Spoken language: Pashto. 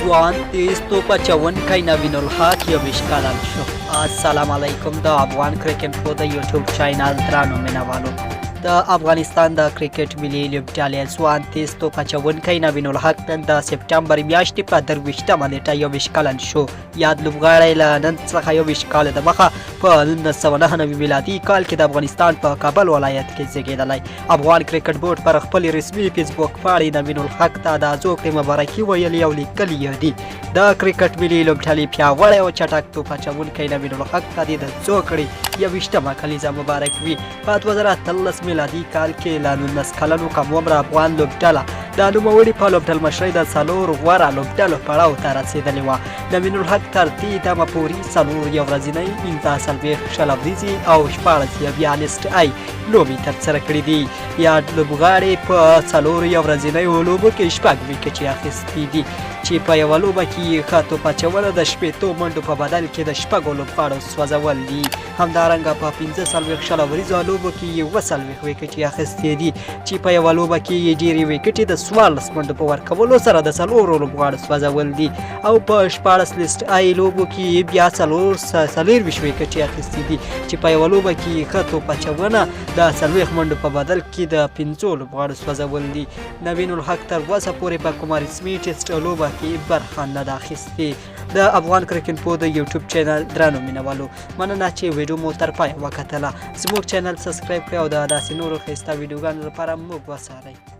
ځوان تیز توپ اچوونکی نوین الحق یو کلن شو. السلام علیکم. د افغان کرکټ د یوټیوب چینل درانو مینوالو، د افغانستان د کرکټ ملي لوبډلې ځوان تیز توپ اچوونکی نوین الحق نن د سپټمبر میاشتې په 23مه نیټه 21 کلن شو. یاد لوبغاړی له نن څخه 21 کاله دمخه په 1999 میلادي کال کې د افغانستان په کابل ولایت کې زیږېدلی. افغان کرکټ بورډ پر خپل رسمي فیسبوک پاڼې نوین الحق ته د زوکړې مبارکي ویلې او لیکلي دي. د کرکټ ملي لوبډلې پیاوړی او چټک توپ اچوونکی نوین الحق ته د زوکړې 21مه کلیزه مبارک وي. په 2013 میلادي کال کې له 19 کلنو کم عمره افغان لوبډله د نوموړي په لوبډلمشر د 4 غوره لوبډلو پړاو ته رسېدلې وه. نوین الحق تر دې دمه پورې 4 یو ورځنۍ 15 شلوريزې او 14 بیالسټ لوبې ترسره کړې دي. یاد لوبغاړی په 4 یو ورځنیو لوبو کې 6 ویکټې اخیستې دي چې په یوه لوبه کې ښه توپ اچونه د 15 منډو په بدل کې د 6 لوبغاړو سوځول دي. همدارنګه په 15 شلوریزو لوبو کې 40 ویکټې اخیستې دي چې په یوه لوبه کې ډېرې ویکټې د 14 منډو په ورکولو سره د 4 لوبغاړو سوځول دي او په 14 لیسټ لوبو کې بیا 24 ویکټې اخیستې دي چې په یوه لوبه کې ښه توپ اچونه د 40 منډو په بدل کې د 15 لوبغاړو سوځول دي. نوین الحق تر اوسه پورې په کومه رسمي ټسټ لوبه کې برخه نه ده اخیستې. د افغان کرکټ د یوټیوب چینل درانو مینوالو، مننه چې ویډیو مو تر پایه وکتله. زموږ چینل سبسکرایب کړئ او د داسې نورو ښایسته ویډیوګانو لپاره موږ وڅارئ.